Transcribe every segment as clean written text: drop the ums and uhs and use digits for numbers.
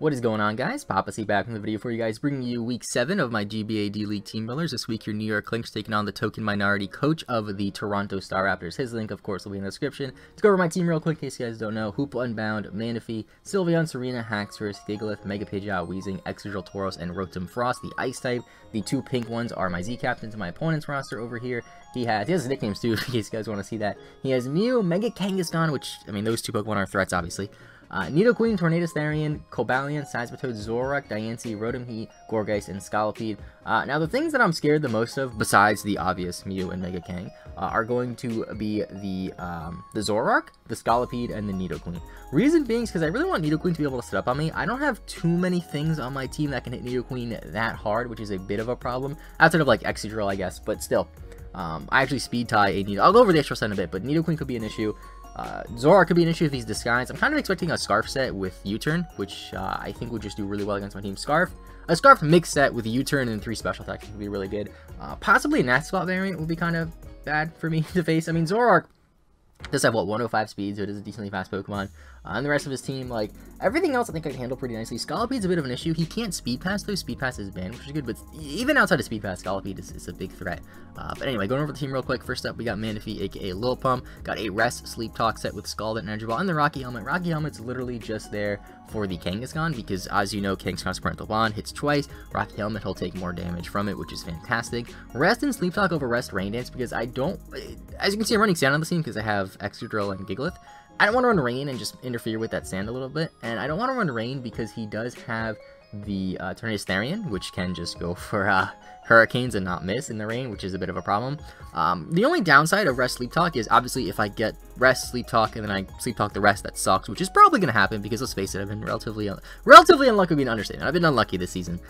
What is going on, guys? PaPaSea back in the video for you guys, bringing you week 7 of my GBA D-League team builders. This week, your New York Klinks taking on the token minority coach of the Toronto Staraptors. His link, of course, will be in the description. Let's go over my team real quick, in case you guys don't know. Hoopa Unbound, Manaphy, Sylveon, Serena, Haxorus, Gigalith, PaPaSea, Weezing, Excadrill, Tauros, and rotom-f, the ice type. The two pink ones are my Z captains in my opponent's roster over here. He has his nicknames too, in case you guys want to see that. He has Mew, Mega Kangaskhan, which, I mean, those two Pokemon are threats, obviously. Nidoqueen, Tornadus Therian, Cobalion, Seismitoad, Zoroark, Diancie, Rotom-h, Gourgeist, and Scolipede. Now, the things that I'm scared the most of, besides the obvious Mew and Mega Kang, are going to be the Zoroark, the Scolipede, and the Nidoqueen. Reason being is because I really want Nidoqueen to be able to sit up on me. I don't have too many things on my team that can hit Nidoqueen that hard, which is a bit of a problem. Outside of, like, Excadrill, I guess, but still. I actually speed tie a Nido. I'll go over the extra set in a bit, but Nidoqueen could be an issue. Zoroark could be an issue if he's disguised. I'm kind of expecting a Scarf set with U-turn, which I think would just do really well against my team. A Scarf mix set with U-turn and 3 special attacks would be really good. Possibly a Nat variant would be kind of bad for me to face. I mean, Zoroark does have, what, 105 speed, so it is a decently fast Pokemon. And the rest of his team, like, everything else I think I can handle pretty nicely. Scolipede's a bit of an issue. He can't Speed Pass, though. Speed Pass is banned, which is good, but even outside of Speed Pass, Scolipede is a big threat. But anyway, going over the team real quick. First up, we got Manaphy, aka Lil Pump. Got a Rest Sleep Talk set with Scald and Energy Ball, and the Rocky Helmet. Rocky Helmet's literally just there for the Kangaskhan, because as you know, Kangaskhan's Parental Bond hits twice. Rocky Helmet, he'll take more damage from it, which is fantastic. Rest and Sleep Talk over Rest Rain Dance, because I don't, as you can see, I'm running Sand on the team because I have Excadrill and Gigalith. I don't want to run Rain and just interfere with that Sand a little bit, and I don't want to run Rain because he does have the Tornadus Therian, which can just go for Hurricanes and not miss in the rain, which is a bit of a problem. The only downside of Rest Sleep Talk is obviously if I get Rest Sleep Talk and then I Sleep Talk the rest, that sucks, which is probably going to happen because, let's face it, I've been relatively unlucky would be an understatement. I've been unlucky this season.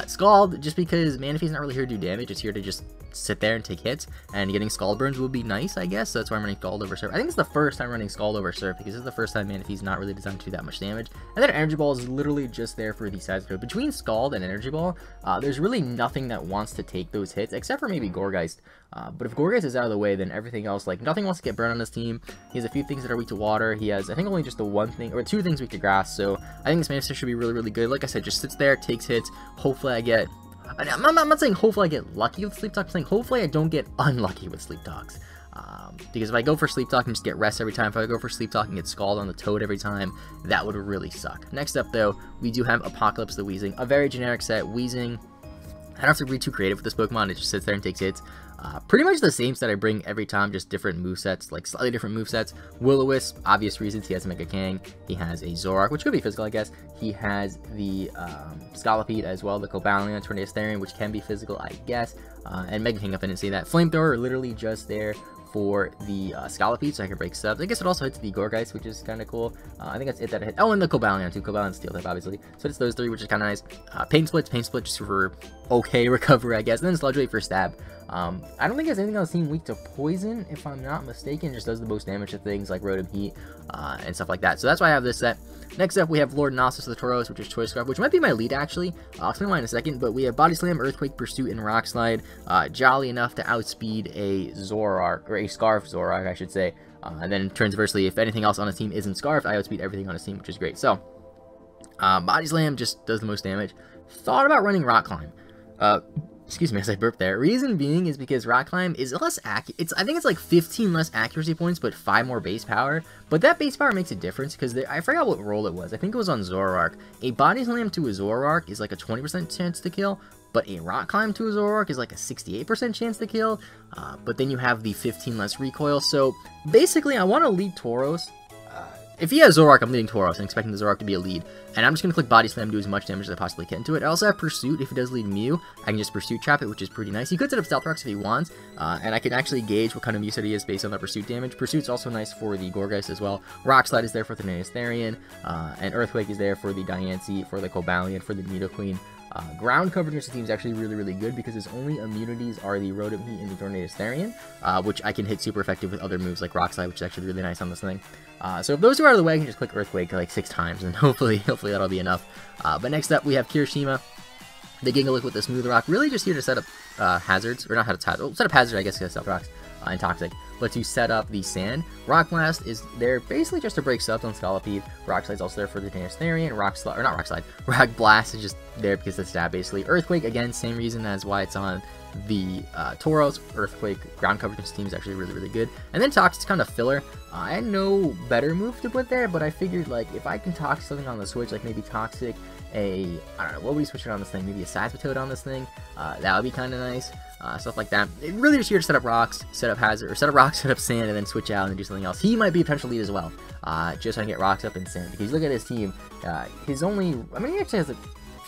Scald, just because Manaphy's not really here to do damage, it's here to just sit there and take hits, and getting Scald burns would be nice, I guess, so that's why I'm running Scald over Surf. I think it's the first time running Scald over Surf, because this is the first time Manaphy's not really designed to do that much damage. And then Energy Ball is literally just there for the size code. Between Scald and Energy Ball, there's really nothing that wants to take those hits, except for maybe Gourgeist. But if Gourgeist is out of the way, then everything else, like, nothing wants to get burned on this team. He has a few things that are weak to water. He has, I think, only just the one thing, or 2 things weak to grass, so I think this Manaphy should be really, really good. Like I said, just sits there, takes hits. Hopefully I get, I'm not saying hopefully I get lucky with Sleep Talk, I'm saying hopefully I don't get unlucky with Sleep Talks. Because if I go for Sleep Talk and just get Rest every time, if I go for Sleep Talk and get Scald on the Toad every time, that would really suck. Next up, though, we do have Apocalypse the Weezing, a very generic set. Weezing, I don't have to be too creative with this Pokemon, it just sits there and takes hits. Pretty much the same set I bring every time, just different movesets, like slightly different movesets. Will-O-Wisp, obvious reasons, he has a Mega Kang, he has a Zoroark, which could be physical, I guess. He has the Scolipede as well, the Cobalion, Tornadus Therian, which can be physical, I guess. And Mega Kang, if I didn't say that. Flamethrower, literally just there for the Scolipede, so I can break subs. I guess it also hits the Gourgeist, which is kind of cool. I think that's it that I hit. Oh, and the Cobalion too. Cobalion Steel type, obviously. So it's those 3, which is kind of nice. Pain Split just for okay recovery, I guess. And then Sludge Wave for stab. I don't think there's anything on the team weak to poison, if I'm not mistaken. It just does the most damage to things like Rotom-h and stuff like that. So that's why I have this set. Next up, we have Lord Nasus the Tauros, which is Choice Scarf, which might be my lead, actually. I'll explain why in a second, but we have Body Slam, Earthquake, Pursuit, and Rock Slide. Jolly enough to outspeed a Zoroark, or a Scarf Zoroark, I should say. And then transversely, if anything else on his team isn't Scarf, I outspeed everything on his team, which is great. So, Body Slam just does the most damage. Thought about running Rock Climb. Excuse me as I burp there. Reason being is because Rock Climb is less accurate. I think it's like 15 less accuracy points, but 5 more base power. But that base power makes a difference because I forgot what role it was. I think it was on Zoroark. A Body Slam to a Zoroark is like a 20% chance to kill, but a Rock Climb to a Zoroark is like a 68% chance to kill. But then you have the 15 less recoil. So basically, I want to lead Tauros. If he has Zoroark, I'm leading Tauros and expecting the Zoroark to be a lead. And I'm just going to click Body Slam, do as much damage as I possibly can to it. I also have Pursuit. If he does lead Mew, I can just Pursuit Trap it, which is pretty nice. He could set up Stealth Rocks if he wants, and I can actually gauge what kind of Mew set he is based on the Pursuit damage. Pursuit's also nice for the Gourgeist as well. Rock Slide is there for the Tornadus Therian, and Earthquake is there for the Diancie, for the Cobalion, for the Nidoqueen. Ground coverage of this team is actually really, really good because his only immunities are the Rotom-h and the Tornadus Therian, which I can hit super effective with other moves like Rock Slide, which is actually really nice on this thing. So if those two are out of the way, I can just click Earthquake like 6 times, and hopefully that'll be enough. But next up, we have Kirishima, the Gigalith with the Smooth Rock, really just here to set up hazards, or not hazards, set up hazards, I guess, Stealth Rocks, and Toxic. but to set up the sand. Rock Blast is there basically just to break subs on Scolipede. Rock Slide's also there for the Tenacerian. Rock Slide, or not Rock Slide, Rock Blast is just there because it's stab basically. Earthquake, again, same reason as why it's on the Tauros. Earthquake ground coverage against team is actually really, really good. And then Toxic's kind of filler. I had no better move to put there, but I figured like if I can Toxic something on the Switch, like maybe Toxic, I don't know, what would you switch it on this thing? Maybe a Seismitoad on this thing? That would be kind of nice. Stuff like that. It really just here to set up rocks, set up hazard, or set up rocks, set up sand, and then switch out and do something else. He might be a potential lead as well, just so I can get rocks up and sand. Because look at his team, his only, I mean, he actually has a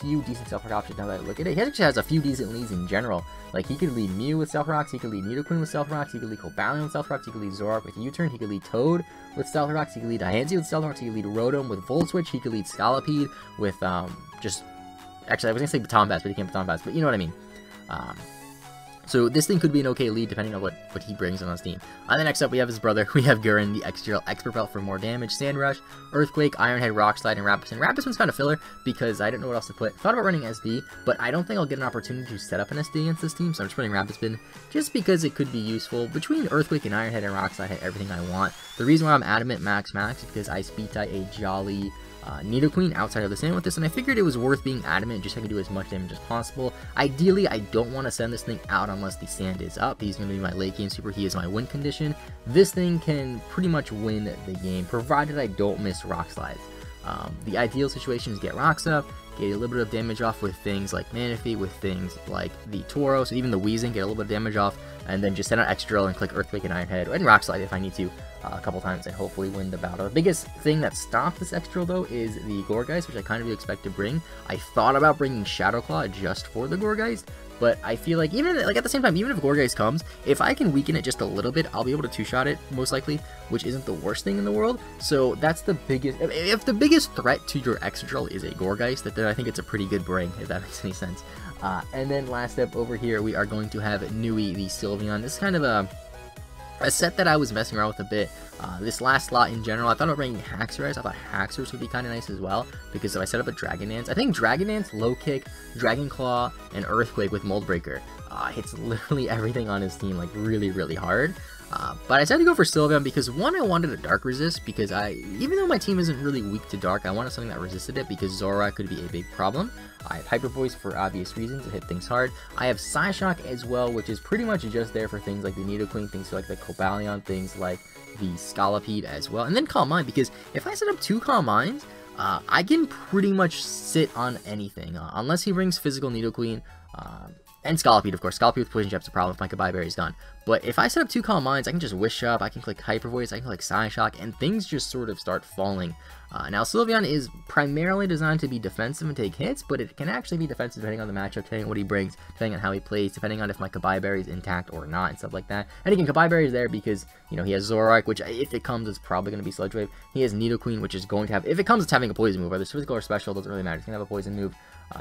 few decent Stealth Rock options now that I look at it. He actually has a few decent leads in general. Like, he could lead Mew with Stealth Rocks, he could lead Nidoqueen with Stealth Rocks, he could lead Cobalion with Stealth Rocks, he could lead Zoroark with U-Turn, he could lead Toad with Stealth Rocks, he could lead Diancie with Stealth Rocks, he could lead Rotom with Volt Switch, he could lead Scolipede with, actually, I was gonna say Baton Pass, but he can't Baton Pass, but you know what I mean. So this thing could be an okay lead depending on what he brings on his team. And then next up we have his brother. We have Gurren, the X-Drill Expert Belt for more damage, Sand Rush, Earthquake, Iron Head, Rock Slide, and Rapids. And Rapids kind of filler because I didn't know what else to put. Thought about running SD, but I don't think I'll get an opportunity to set up an SD against this team, so I'm just putting Rapids just because it could be useful. Between Earthquake and Iron Head and Rock Slide, I hit everything I want. The reason why I'm adamant max is because I speed tie a jolly Nidoqueen outside of the sand with this, and I figured it was worth being adamant just so I can do as much damage as possible. Ideally, I don't want to send this thing out unless the sand is up. He's going to be my late game super. He is my win condition. This thing can pretty much win the game, provided I don't miss Rock Slides. The ideal situation is get rocks up, get a little bit of damage off with things like Manaphy, with things like the Tauros, even the Weezing, get a little bit of damage off, and then just send out X-Drill and click Earthquake and Iron Head, and Rock Slide if I need to, a couple times, and hopefully win the battle. The biggest thing that stopped this X-Drill, though, is the Gourgeist, which I kind of expect to bring. I thought about bringing Shadow Claw just for the Gourgeist, but I feel like even like at the same time, even if Gourgeist comes, if I can weaken it just a little bit, I'll be able to two-shot it, most likely, which isn't the worst thing in the world. So that's the biggest, if the biggest threat to your X-Drill is a Gourgeist, then I think it's a pretty good bring, if that makes any sense. And then last up over here, we are going to have Nui, the Sylveon. This is kind of a set that I was messing around with a bit. This last slot in general, I thought about bringing Haxorus. I thought Haxorus would be kind of nice as well, because if I set up a Dragon Dance, I think Dragon Dance, Low Kick, Dragon Claw, and Earthquake with Mold Breaker hits literally everything on his team like really, really hard. But I decided to go for Sylveon because, one, I wanted a Dark Resist, because even though my team isn't really weak to Dark, I wanted something that resisted it, because Zoroark could be a big problem. I have Hyper Voice for obvious reasons, to hit things hard. I have Psyshock as well, which is pretty much just there for things like the Nidoqueen, things like the Cobalion, things like the Scolipede as well. And then Calm Mind, because if I set up 2 Calm Minds, I can pretty much sit on anything, unless he brings physical Nidoqueen, and Scolipede, of course. Scolipede with Poison Jab's a problem if my Goodbye Berry is gone. But if I set up 2 Calm Minds, I can just Wish Up, I can click Hyper Voice, I can click Psyshock, and things just sort of start falling. Now, Sylveon is primarily designed to be defensive and take hits, but it can actually be defensive depending on the matchup, depending on what he brings, depending on how he plays, depending on if my Goodbye Berry is intact or not, and stuff like that. And again, Goodbye Berry is there because, you know, he has Zoroark, which if it comes, is probably going to be Sludge Wave. He has Nidoqueen, which is going to have, if it comes, it's having a Poison move, whether it's physical or special, doesn't really matter. He's going to have a Poison move.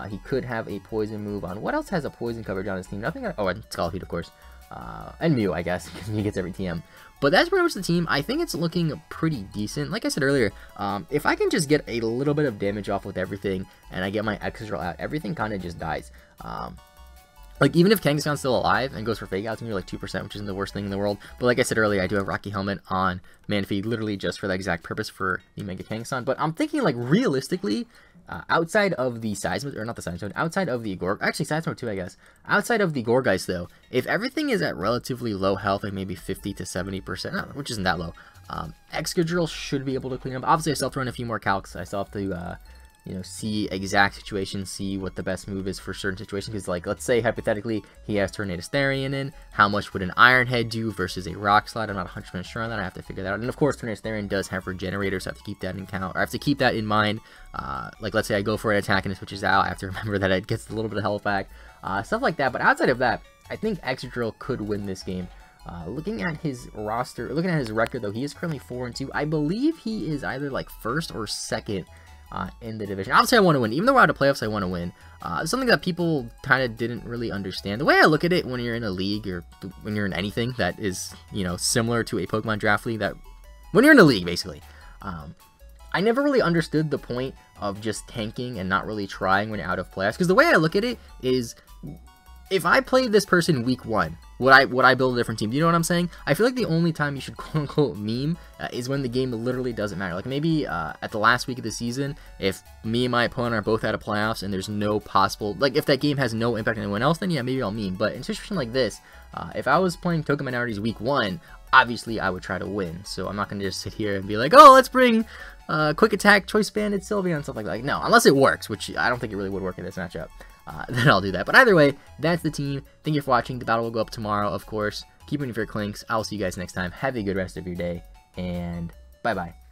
He could have a Poison move on, what else has a Poison coverage on his team? Nothing, oh, and Scolipede, of course. And Mew, I guess, because he gets every TM. But that's pretty much the team. I think it's looking pretty decent. Like I said earlier, if I can just get a little bit of damage off with everything, and I get my X-Drill out, everything kind of just dies. Like, even if Kangaskhan's still alive and goes for Fake Out, it's going to be like 2%, which isn't the worst thing in the world. But like I said earlier, I do have Rocky Helmet on Manaphy, literally just for that exact purpose for the Mega Kangaskhan. But I'm thinking, like, realistically, outside of the Seismitoad, or not the Seismitoad, outside of the actually Seismitoad too, I guess. Outside of the Gourgeist, though, if everything is at relatively low health, like maybe 50 to 70%, which isn't that low, Excadrill should be able to clean up. Obviously, I still have to run a few more calcs. I still have to, you know, see exact situations, see what the best move is for certain situations. Because, like, let's say, hypothetically, he has Tornado Therian in. How much would an Iron Head do versus a Rock Slide? I'm not 100% sure on that. I have to figure that out. And, of course, Tornado Therian does have Regenerators, so I have to keep that in count. Or I have to keep that in mind. Like, let's say I go for an attack and it switches out. I have to remember that it gets a little bit of health back. Stuff like that. But outside of that, I think Excadrill could win this game. Looking at his roster, looking at his record, though, he is currently 4-2. I believe he is either, like, 1st or 2nd in the division. Obviously, I want to win. Even though we're out of playoffs, I want to win. Something that people kind of didn't really understand. The way I look at it when you're in a league, or when you're in anything that is, you know, similar to a Pokemon Draft League, that when you're in a league, basically, I never really understood the point of just tanking and not really trying when you're out of playoffs. Because the way I look at it is, if I played this person week 1, would I build a different team? Do you know what I'm saying? I feel like the only time you should quote-unquote meme is when the game literally doesn't matter. Like maybe at the last week of the season, if me and my opponent are both out of playoffs and there's no possible, like if that game has no impact on anyone else, then yeah, maybe I'll meme. But in a situation like this, if I was playing Token Minorities week 1, obviously I would try to win. So I'm not going to just sit here and be like, oh, let's bring Quick Attack, Choice Banded, Sylvia, and stuff like that. Like, no, unless it works, which I don't think it really would work in this matchup. Then I'll do that. But either way, that's the team. Thank you for watching. The battle will go up tomorrow, of course. Keep rooting for your Klinks. I'll see you guys next time. Have a good rest of your day, and bye-bye.